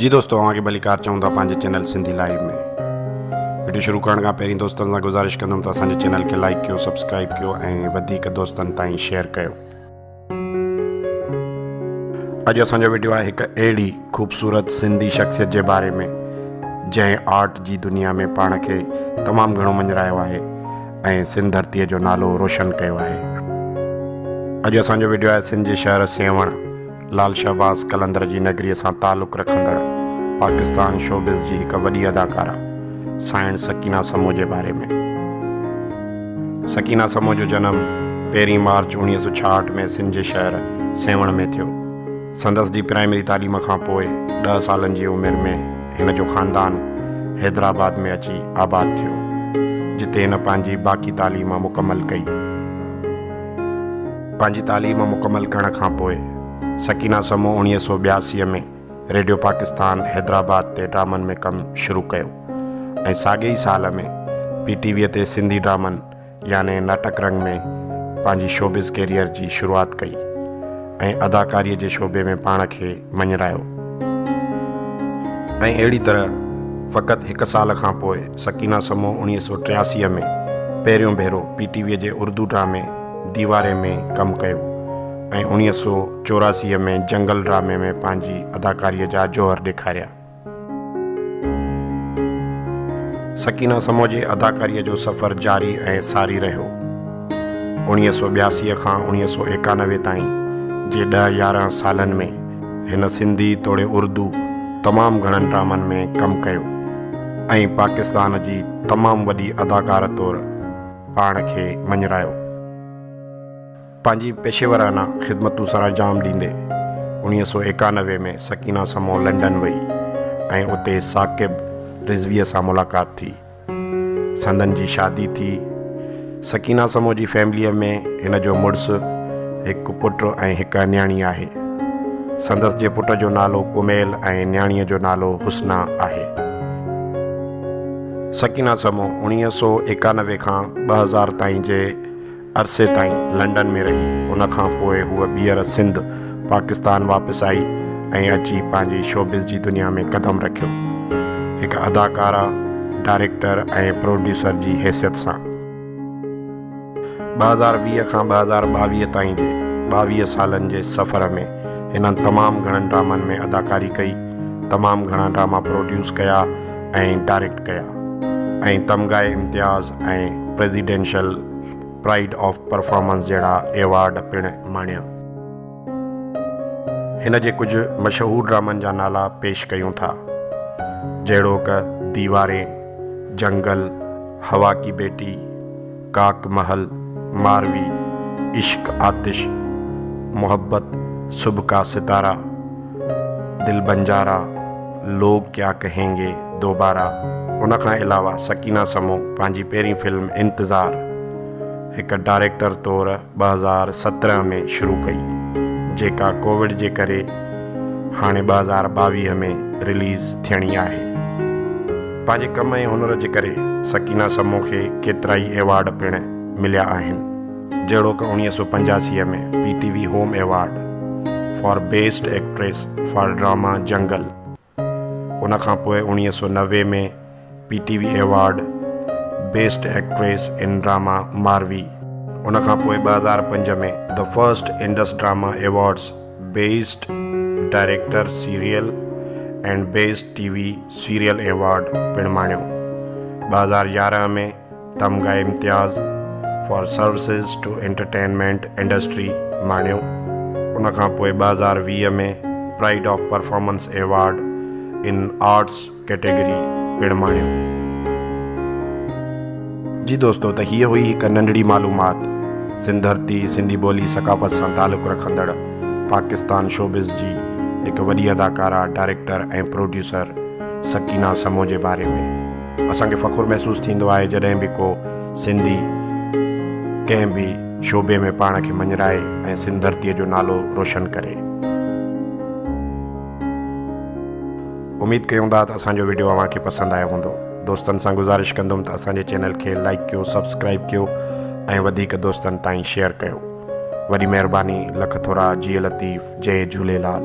जी दोस्तों, अव्हांखे भलीकार चऊं था पंहिंजे चैनल सिंधी लाइव में। वीडियो शुरू करण खां पहिरीं दोस्तनि सां गुज़ारिश कंदुमि त असांजे चैनल खे लाइक कयो, सब्सक्राइब कयो ऐं वधीक दोस्तनि ताईं शेयर कयो। अॼु असांजो वीडियो आहे हिकु अहिड़ी ख़ूबसूरत सिंधी शख़्सियत जे बारे में जंहिं आर्ट जी दुनिया में पाण खे तमामु घणो मञरायो आहे ऐं सिंध धरतीअ जो नालो रोशन कयो आहे। अॼु असांजो वीडियो आहे सिंध जे शहर सेवण, लाल शहबाज़ कलंदर जी नगरीअ सां तालुक़ु रखंदड़ पाकिस्तान शोबिज़ जी हिकु वॾी अदाकारा साइण सकीना समो जे बारे में। सकीना समो जो जनमु 1 मार्च 1966 में सिंध जे शहर सेवण में थियो। संदसि जी प्राइमरी तालीम खां पोइ 10 सालनि जी उमिरि में हिन जो ख़ानदान हैदराबाद में अची आबाद थियो, जिते हिन पंहिंजी बाक़ी तालीम मुकमल कई। पंहिंजी तालीम मुकमल करण खां पोइ सकीना समो 1982 में रेडियो पाकिस्तान हैदराबाद ते ड्रामनि में कमु शुरू कयो ऐं साॻे ई साल में PTV ते सिंधी ड्रामनि याने नाटक रंग में पंहिंजी शोबिज़ कैरियर जी शुरूआति कई ऐं अदाकारीअ जे शोबे में पाण खे मञरायो। ऐं अहिड़ी तरह फ़क़ति 1 साल खां पोइ सकीना समो 1983 में पहिरियों भेरो PTV जे उर्दू ड्रामे दीवारे में कमु कयो ऐं 1984 में जंगल ड्रामे में पंहिंजी अदाकारीअ जा जोहर ॾेखारिया। सकीना समो जे अदाकारीअ जो सफ़र जारी ऐं सारी रहियो। 1982 खां 1991 ताईं जे 10-11 सालनि में हिन सिंधी तोड़े उर्दू तमामु घणनि ड्रामनि में कमु कयो ऐं पाकिस्तान जी तमामु वॾी अदाकार तौरु पाण खे मञरायो। पंहिंजी पेशेवराना ख़िदमतूं सर अंजाम ॾींदे 1991 में सकीना समो लंडन वई ऐं उते साक़िब रिज़वीअ सां मुलाक़ात थी। संदनि जी शादी थी। सकीना समो जी फैमिलीअ में हिन जो मुड़ुसु, हिकु पुटु ऐं हिकु न्याणी आहे। संदसि जे पुट जो नालो कुमेल ऐं न्याणीअ जो नालो हुस्ना आहे। सकीना समो 1991 खां 2000 ताईं जे अरसे ताईं लंडन में रही। उन खां पोइ हूअ ॿीहर सिंध पाकिस्तान वापसि आई ऐं अची पंहिंजी शोबिज़ जी दुनिया में क़दम रखियो, हिकु अदाकारा, डायरेक्टर ऐं प्रोड्यूसर जी हैसियत सां। 2020 खां 2022 ताईं जे 22 सालनि जे सफ़र में हिननि तमामु घणनि ड्रामनि में अदाकारी कई, तमामु घणा ड्रामा प्रोड्यूस कया ऐं डायरेक्ट कया ऐं तमग़ाए इम्तियाज़ ऐं प्रेसिडेंशियल प्राइड ऑफ परफॉर्मेंस जहिड़ा एवॉर्ड पिणु माणिया। हिन जे कुझु मशहूरु ड्रामनि जा नाला पेश कयूं था, जहिड़ोक दीवारें, जंगल, हवा की बेटी, काक महल, मारवी, इश्क आतिश, मोहब्बत, सुबह का सितारा, दिल बंजारा, लोग क्या कहेंगे दोबारा। उन खां अलावा सकीना समो पंहिंजी पहिरीं फिल्म इंतज़ार हिकु डायरेक्टर तौरु 2017 में शुरू कई, जेका कोविड जे करे हाणे 2022 में रिलीज़ थियणी आहे। पंहिंजे कम ऐं हुनर जे करे सकीना समो खे केतिरा ई एवॉर्ड पिणु मिलिया आहिनि, जहिड़ोक 1985 में PTV home award for best actress for drama जंगल। उन खां पोइ 1990 में PTV award best actress in drama Marvi. उन खां पोइ 2005 में the first Indus drama awards best director serial and best TV serial award पिणु माणियो। 2011 में Tamgha Imtiaz for services to entertainment industry माणियो। उन खां पोइ 2020 में pride of performance award in arts category पिणु माणियो। जी दोस्तों, त हीअ हुई हिकु नंढड़ी मालूमात सिंध धरती, सिंधी ॿोली, सक़ाफ़त सां तालुक़ु रखंदड़ पाकिस्तान शोबिज़ जी हिकु वॾी अदाकारा, डायरेक्टर ऐं प्रोड्यूसर सकीना समो जे बारे में। असांखे फ़ख़ुरु महसूसु थींदो आहे जॾहिं बि को सिंधी कंहिं बि शोबे में पाण खे मञराए ऐं सिंध धरतीअ जो नालो रोशन करे। उमेद कयूं था त असांजो वीडियो अव्हांखे पसंदि आयो हूंदो। दोस्तनि सां गुज़ारिश कंदुमि त असांजे चैनल खे लाइक कयो, सब्सक्राइब कयो ऐं वधीक दोस्तनि ताईं शेयर कयो। वॾी महिरबानी। लख थोरा। जी लतीफ़। जय झूलेलाल।